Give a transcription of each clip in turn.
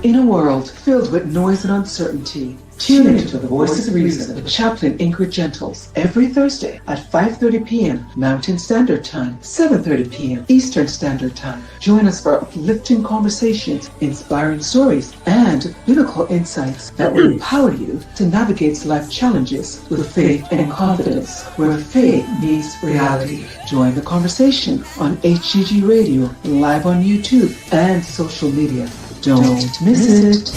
In a world filled with noise and uncertainty, tune into the Voice of Reason with Chaplain Ingrid Gentles every Thursday at 5:30 p.m. Mountain Standard Time, 7:30 p.m. Eastern Standard Time. Join us for uplifting conversations, inspiring stories, and biblical insights that will empower you to navigate life challenges with faith and confidence, where faith meets reality. Join the conversation on HGG Radio, live on YouTube, and social media. Don't miss it.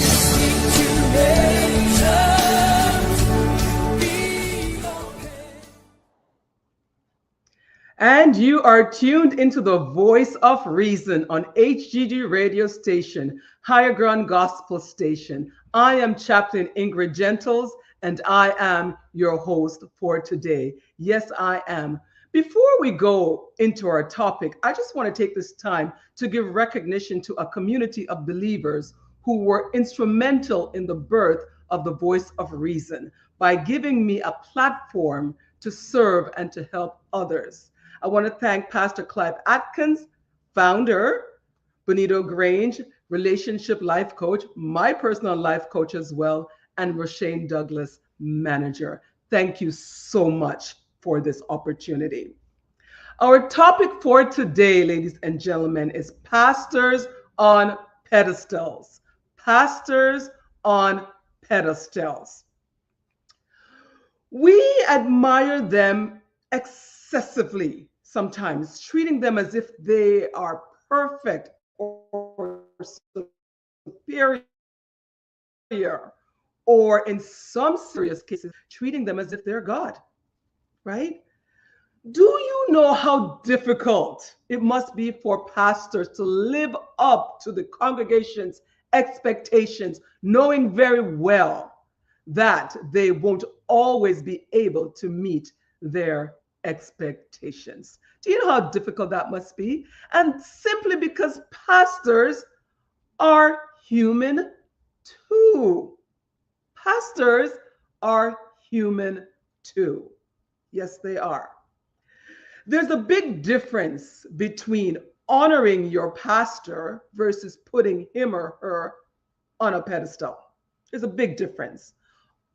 And you are tuned into the Voice of Reason on HGG Radio Station, Higher Ground Gospel Station. I am Chaplain Ingrid Gentles, and I am your host for today. Yes, I am. Before we go into our topic, I just want to take this time to give recognition to a community of believers who were instrumental in the birth of the Voice of Reason by giving me a platform to serve and to help others. I want to thank Pastor Clive Atkins, founder, Benito Grange, relationship life coach, my personal life coach as well, and Roshane Douglas, manager. Thank you so much for this opportunity. Our topic for today, ladies and gentlemen, is pastors on pedestals. Pastors on pedestals. We admire them excessively sometimes, treating them as if they are perfect or superior, or in some serious cases, treating them as if they're God, right? Do you know how difficult it must be for pastors to live up to the congregation's expectations, knowing very well that they won't always be able to meet their expectations? Do you know how difficult that must be? And simply because pastors are human too. Pastors are human too. Yes, they are. There's a big difference between honoring your pastor versus putting him or her on a pedestal. There's a big difference.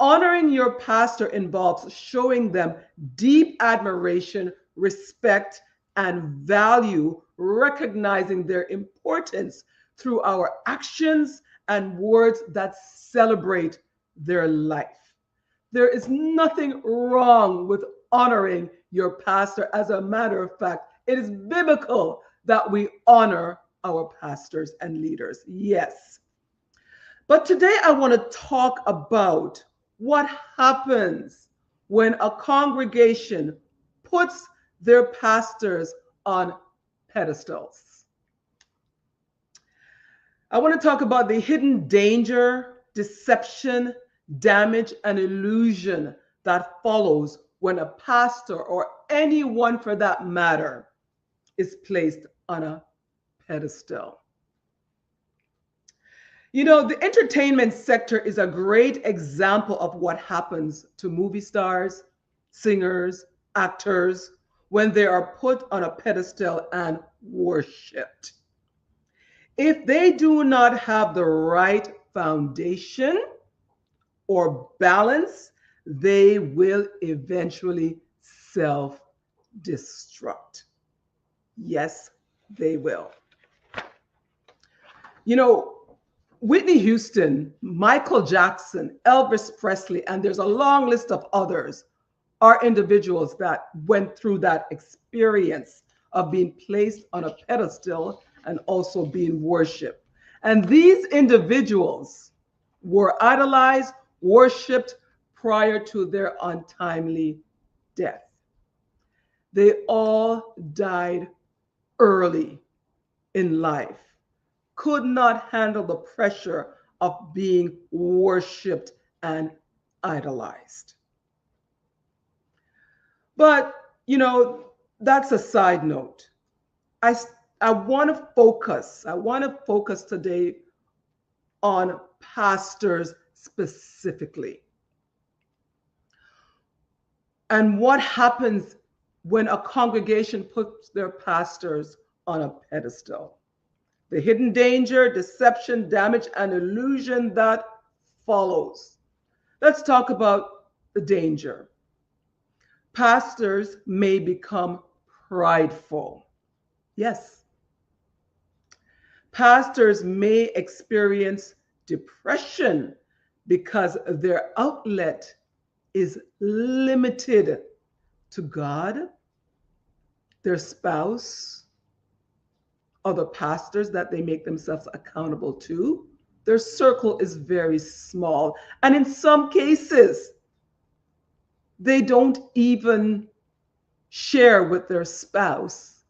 Honoring your pastor involves showing them deep admiration, respect, and value, recognizing their importance through our actions and words that celebrate their life. There is nothing wrong with honoring your pastor. As a matter of fact, it is biblical that we honor our pastors and leaders. Yes. But today I want to talk about what happens when a congregation puts their pastors on pedestals. I want to talk about the hidden danger, deception, damage, and illusion that follows when a pastor, or anyone for that matter, is placed on a pedestal. You know, the entertainment sector is a great example of what happens to movie stars, singers, actors when they are put on a pedestal and worshipped. If they do not have the right foundation or balance, they will eventually self-destruct. Yes, they will. You know, Whitney Houston, Michael Jackson, Elvis Presley, and there's a long list of others, are individuals that went through that experience of being placed on a pedestal and also being worshipped. And these individuals were idolized, worshipped prior to their untimely death. They all died early in life, could not handle the pressure of being worshipped and idolized. But, you know, that's a side note. I want to focus today on pastors specifically. And what happens when a congregation puts their pastors on a pedestal. the hidden danger, deception, damage, and illusion that follows. Let's talk about the danger. Pastors may become prideful. Yes. Pastors may experience depression because their outlet is limited to God, their spouse, other pastors that they make themselves accountable to. Their circle is very small. And in some cases, they don't even share with their spouse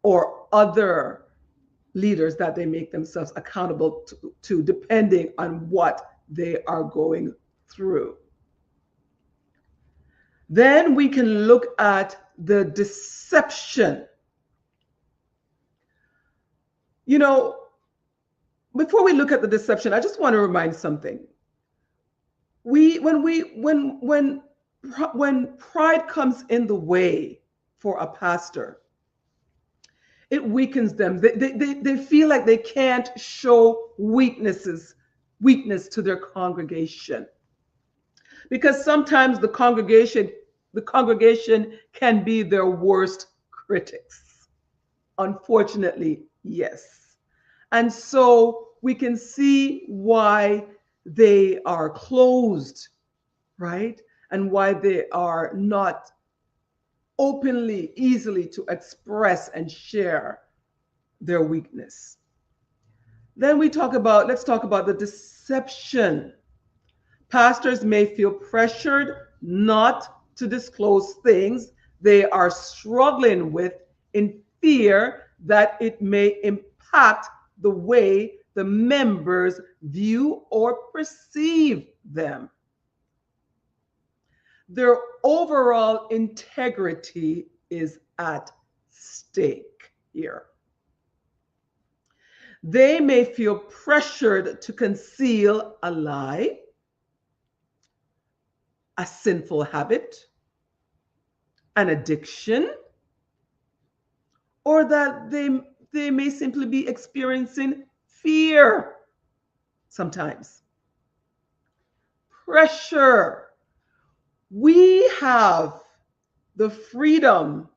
or other leaders that they make themselves accountable to depending on what they are going through. Then we can look at the deception. You know, before we look at the deception, I just want to remind something. When pride comes in the way for a pastor, it weakens them. They feel like they can't show weakness to their congregation. Because sometimes the congregation can be their worst critics. Unfortunately, yes. And so we can see why they are closed, right? And why they are not openly, easily to express and share their weakness. Then let's talk about the deception. Pastors may feel pressured not to disclose things they are struggling with in fear that it may impact the way the members view or perceive them. Their overall integrity is at stake here. They may feel pressured to conceal a lie, a sinful habit, an addiction, or that they may simply be experiencing fear sometimes. Pressure. We have the freedom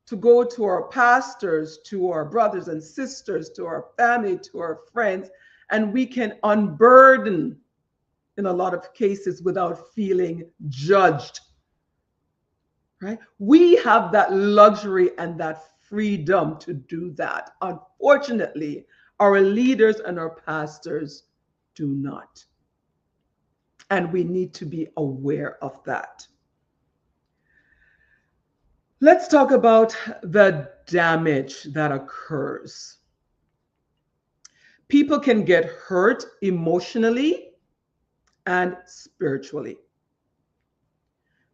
to go to our pastors, to our brothers and sisters, to our family, to our friends, and we can unburden in a lot of cases without feeling judged, right? We have that luxury and that freedom to do that. Unfortunately, our leaders and our pastors do not. And we need to be aware of that. Let's talk about the damage that occurs. People can get hurt emotionally and spiritually.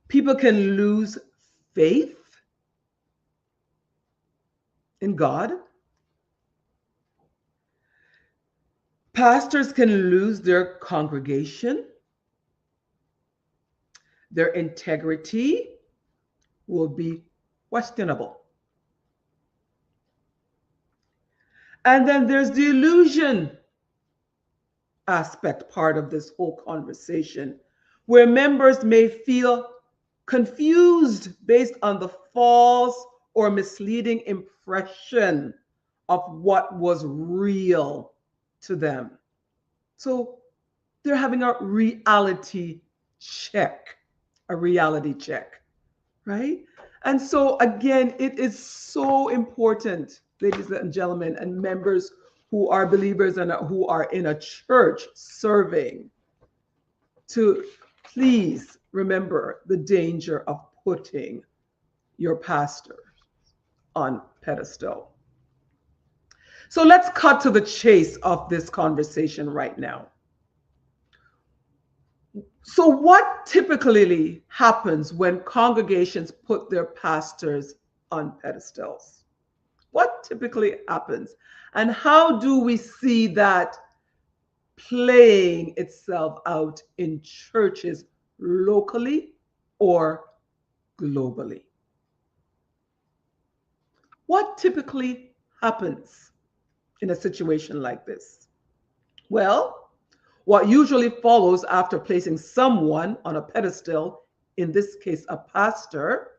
People can lose faith in God. Pastors can lose their congregation. Their integrity will be questionable. And then there's the illusion aspect part of this whole conversation, where members may feel confused based on the false or misleading impression of what was real to them. So they're having a reality check, right? And so again, it is so important, ladies and gentlemen, and members who are believers and who are in a church serving, to please remember the danger of putting your pastor on pedestal. So let's cut to the chase of this conversation right now. So what typically happens when congregations put their pastors on pedestals? What typically happens? And how do we see that playing itself out in churches locally or globally? What typically happens in a situation like this? Well, what usually follows after placing someone on a pedestal, in this case, a pastor,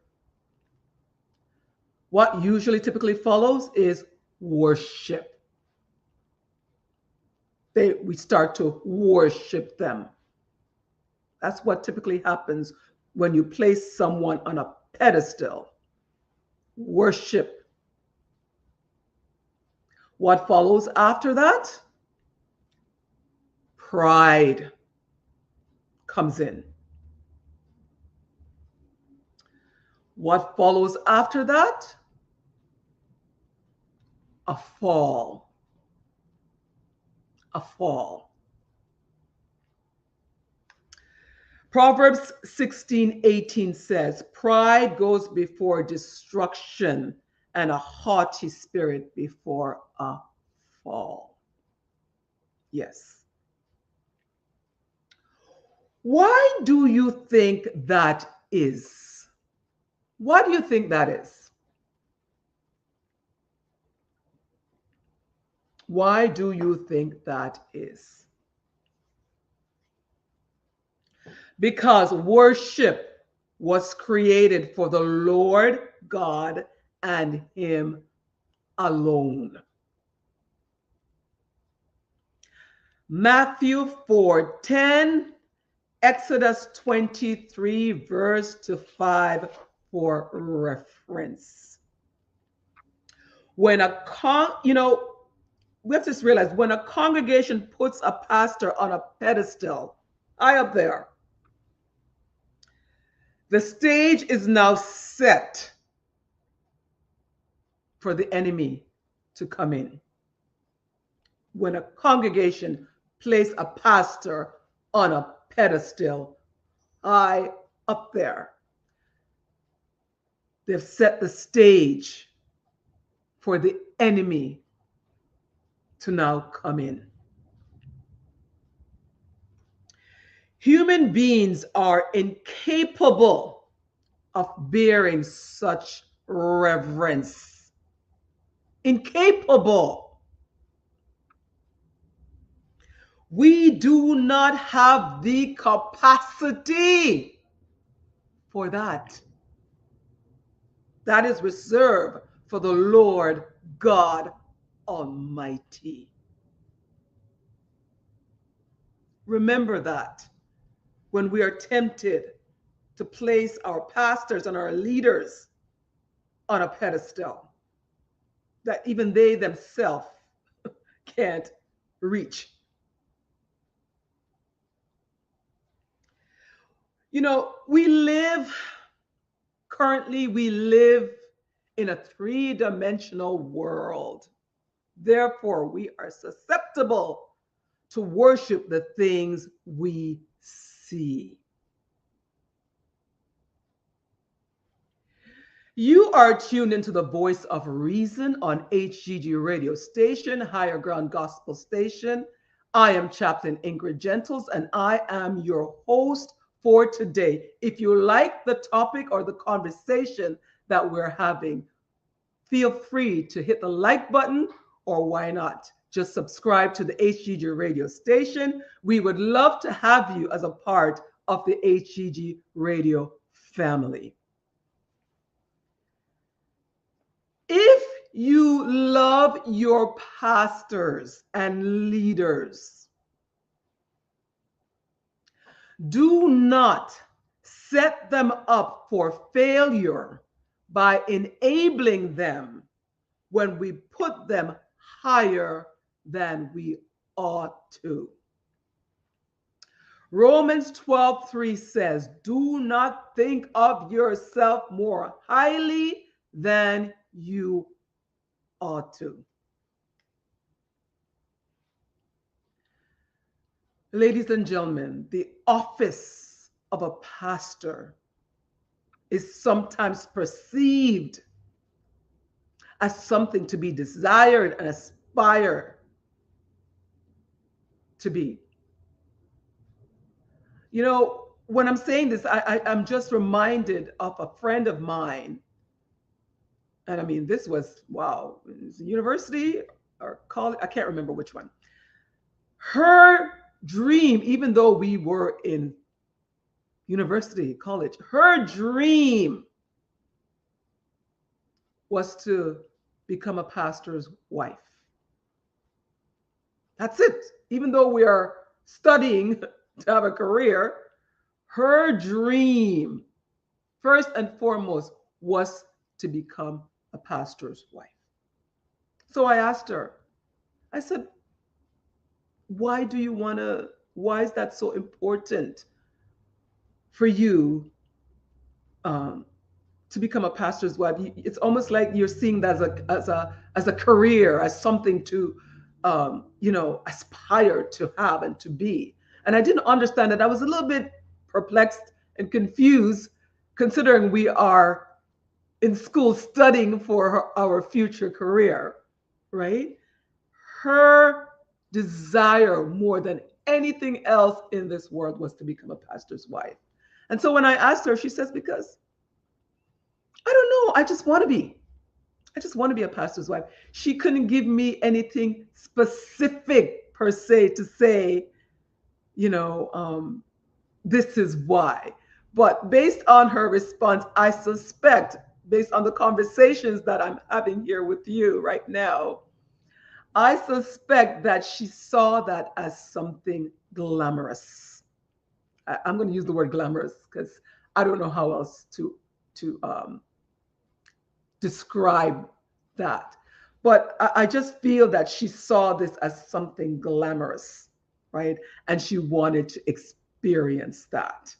what usually typically follows is worship. We start to worship them. That's what typically happens when you place someone on a pedestal. Worship. What follows after that? Pride comes in. What follows after that? A fall. A fall. Proverbs 16:18 says, pride goes before destruction and a haughty spirit before a fall. Yes. Why do you think that is? Why do you think that is? Why do you think that is? Because worship was created for the Lord God and Him alone. Matthew 4:10, Exodus 23, verse to 5 for reference. When we have to realize when a congregation puts a pastor on a pedestal, high up there, the stage is now set for the enemy to come in. When a congregation places a pastor on a pedestal high up there, they've set the stage for the enemy to now come in. Human beings are incapable of bearing such reverence. Incapable. We do not have the capacity for that. That is reserved for the Lord God Almighty. Remember that when we are tempted to place our pastors and our leaders on a pedestal that even they themselves can't reach. Currently we live in a three-dimensional world. Therefore, we are susceptible to worship the things we see. You are tuned into the Voice of Reason on HGG radio station, Higher Ground Gospel Station. I am Chaplain Ingrid Gentles, and I am your host for today. If you like the topic or the conversation that we're having, feel free to hit the like button, or why not, just subscribe to the HGG radio station. We would love to have you as a part of the HGG radio family. If you love your pastors and leaders, do not set them up for failure by enabling them when we put them higher than we ought to. Romans 12:3 says, do not think of yourself more highly than you ought to. Ladies and gentlemen, the office of a pastor is sometimes perceived as something to be desired and aspired to be. When I'm saying this, I'm just reminded of a friend of mine. And I mean, this was, wow, it was a university or college, I can't remember which one. Her dream, even though we were in university, college, her dream was to become a pastor's wife. That's it. Even though we are studying to have a career, her dream, first and foremost, was to become a pastor's wife. So I asked her, I said, why is that so important for you to become a pastor's wife? It's almost like you're seeing that as a career, as something to aspire to have and to be. And I didn't understand it. I was a little bit perplexed and confused, considering we are in school studying for our future career, right? Her desire more than anything else in this world was to become a pastor's wife. And so when I asked her, she says, because I don't know, I just want to be a pastor's wife. She couldn't give me anything specific per se to say, this is why. But based on her response, I suspect, based on the conversations that I'm having here with you right now, I suspect that she saw that as something glamorous. I'm going to use the word glamorous because I don't know how else to describe that. But I just feel that she saw this as something glamorous, right? And she wanted to experience that.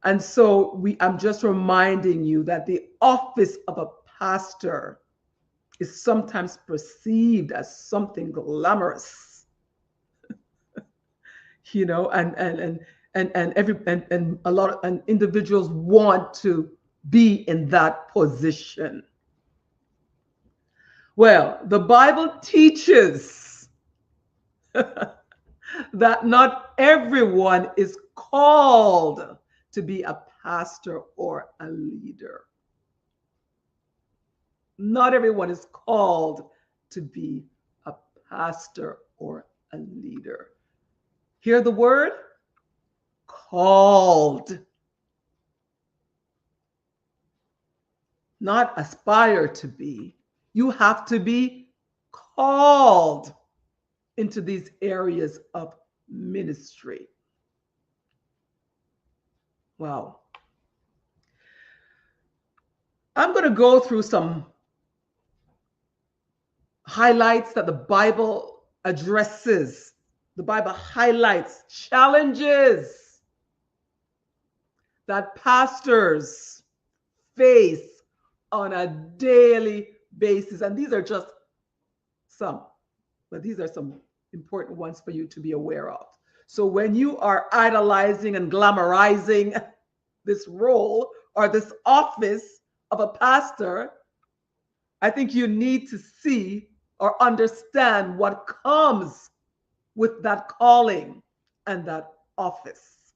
And so I'm just reminding you that the office of a pastor is sometimes perceived as something glamorous, and a lot of individuals want to be in that position. Well, the Bible teaches that not everyone is called to be a pastor or a leader. Not everyone is called to be a pastor or a leader. Hear the word? Called. Not aspire to be. You have to be called into these areas of ministry. Wow. I'm going to go through some highlights that the Bible addresses. The Bible highlights challenges that pastors face on a daily basis. And these are just some, but these are some important ones for you to be aware of. So when you are idolizing and glamorizing this role or this office of a pastor, I think you need to see or understand what comes with that calling and that office.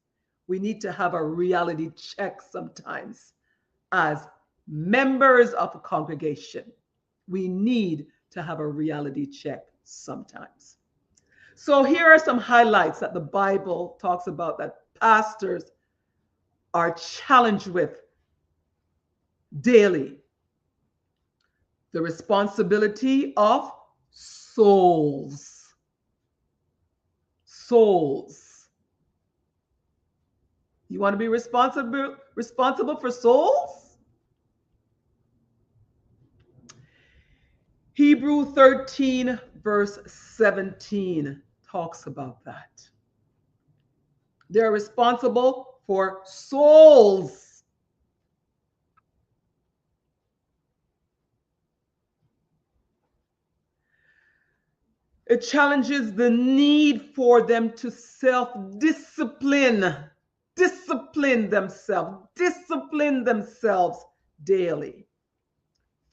We need to have a reality check sometimes as members of a congregation. We need to have a reality check sometimes. So here are some highlights that the Bible talks about that pastors are challenged with daily. The responsibility of souls. Souls. You want to be responsible for souls? Hebrew 13 verse 17 talks about that. They're responsible for souls. It challenges the need for them to self-discipline, discipline themselves daily.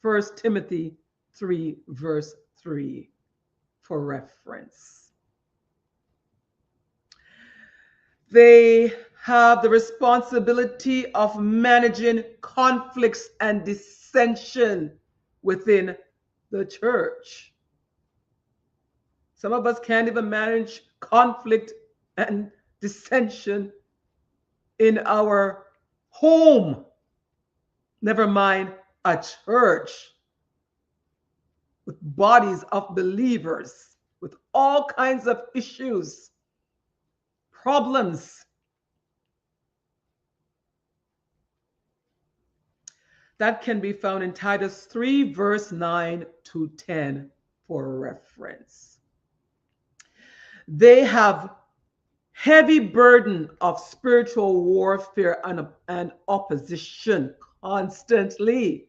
1 Timothy 3 verse 3 for reference. They have the responsibility of managing conflicts and dissension within the church. Some of us can't even manage conflict and dissension in our home, never mind a church with bodies of believers with all kinds of issues, problems. That can be found in Titus 3, verse 9 to 10 for reference. They have heavy burden of spiritual warfare and opposition constantly.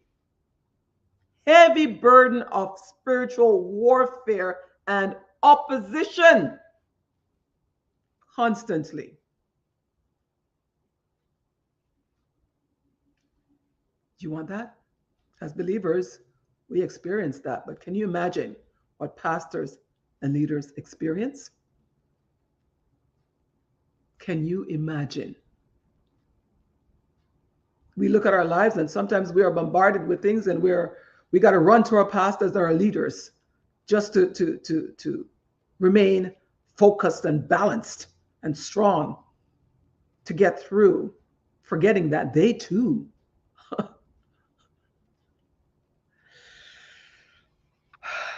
Heavy burden of spiritual warfare and opposition constantly. Do you want that? As believers, we experience that. But can you imagine what pastors and leaders experience? Can you imagine? We look at our lives and sometimes we are bombarded with things and we got to run to our pastors and our leaders just to remain focused and balanced and strong to get through, forgetting that they too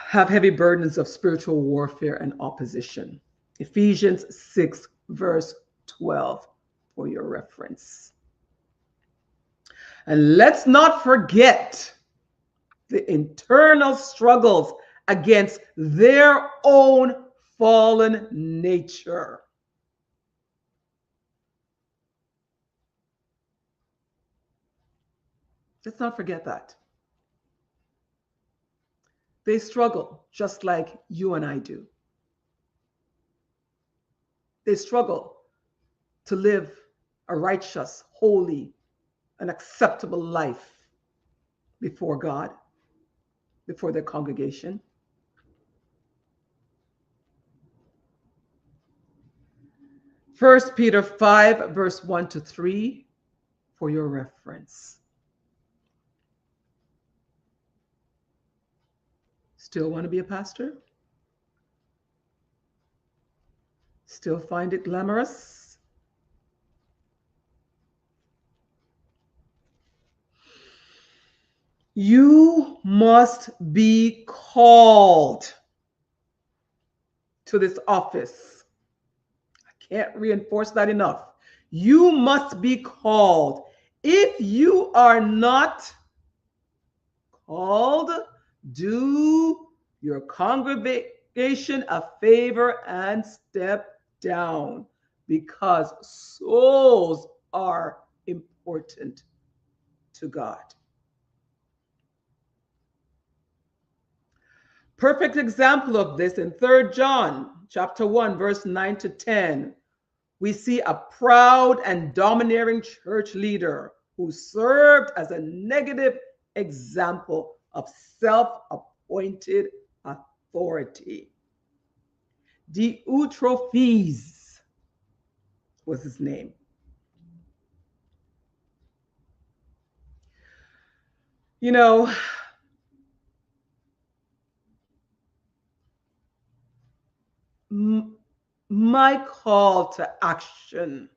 have heavy burdens of spiritual warfare and opposition. Ephesians 6, verse 12 for your reference. And let's not forget the internal struggles against their own fallen nature. Let's not forget that. They struggle just like you and I do. They struggle to live a righteous, holy, and acceptable life before God, before their congregation. First Peter 5, verse 1 to 3 for your reference. Still want to be a pastor? Still find it glamorous? You must be called to this office. I can't reinforce that enough. You must be called. If you are not called, do your congregation a favor and step down, because souls are important to God. Perfect example of this in 3 John chapter 1, verse 9 to 10. We see a proud and domineering church leader who served as a negative example of self-appointed authority. Diotrephes was his name. You know, my call to action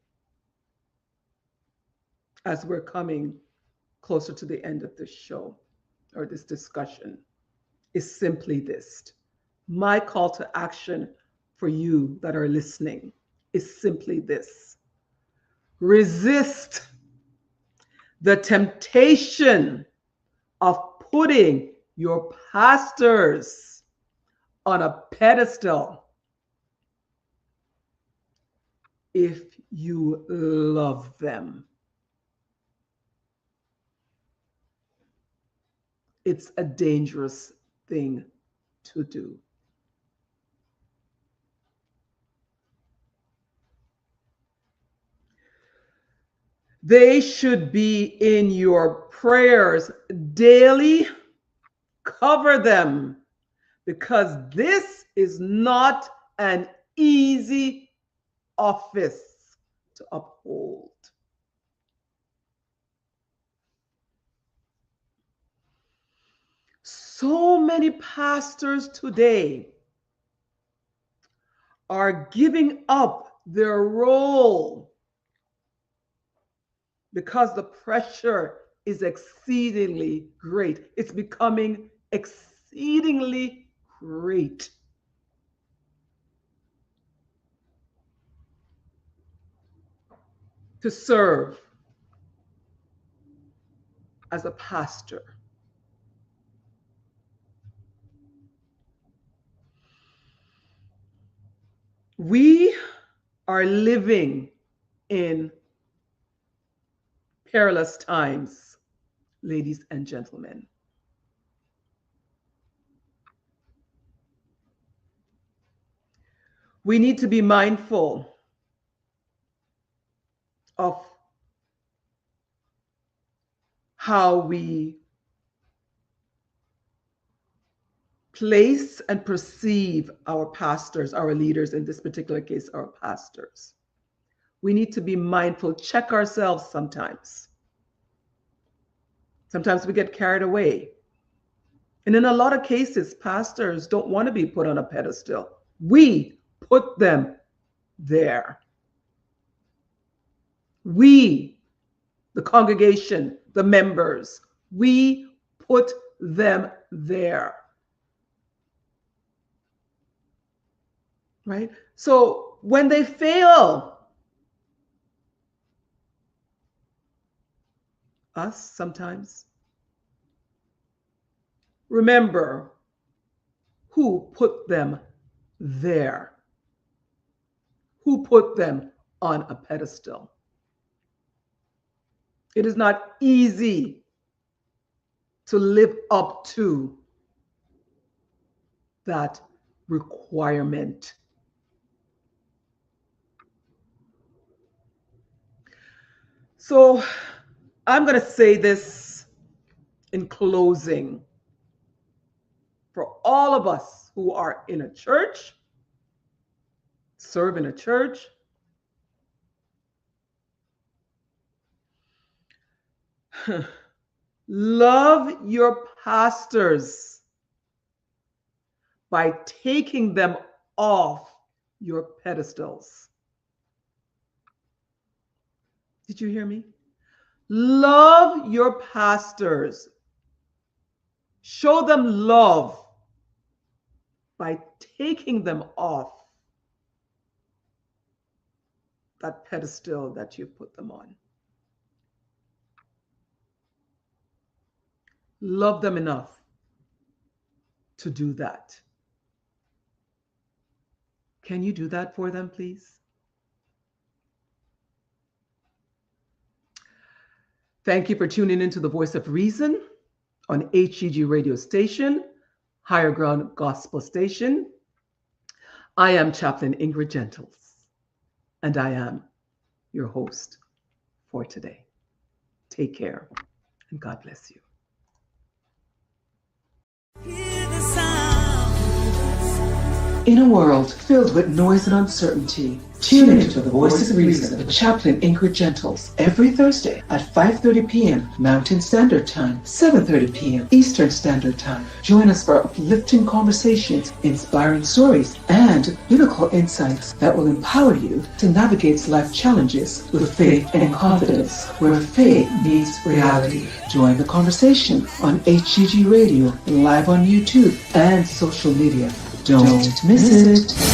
as we're coming closer to the end of this show or this discussion is simply this. My call to action for you that are listening is simply this. Resist the temptation of putting your pastors on a pedestal if you love them. It's a dangerous thing to do. They should be in your prayers daily. Cover them, because this is not an easy office to uphold. So many pastors today are giving up their role because the pressure is exceedingly great. It's becoming exceedingly great. To serve as a pastor. We are living in perilous times, ladies and gentlemen. We need to be mindful of how we place and perceive our pastors, our leaders, in this particular case, our pastors. We need to be mindful, check ourselves sometimes. Sometimes we get carried away. And in a lot of cases, pastors don't want to be put on a pedestal. We put them there. We, the congregation, the members, we put them there. Right? So when they fail us sometimes, remember who put them there, who put them on a pedestal. It is not easy to live up to that requirement. So I'm going to say this in closing. For all of us who are in a church, serve in a church, love your pastors by taking them off your pedestals. Did you hear me? Love your pastors. Show them love by taking them off that pedestal that you put them on. Love them enough to do that. Can you do that for them, please? Thank you for tuning into the Voice of Reason on HGG radio station, Higher Ground Gospel Station. I am Chaplain Ingrid Gentles, and I am your host for today. Take care, and God bless you. In a world filled with noise and uncertainty, tune into the Voice of Reason with Chaplain Ingrid Gentles every Thursday at 5:30 p.m. Mountain Standard Time, 7:30 p.m. Eastern Standard Time. Join us for uplifting conversations, inspiring stories, and biblical insights that will empower you to navigate life challenges with faith and confidence, where faith meets reality. Join the conversation on HGG Radio, live on YouTube, and social media. Don't miss it.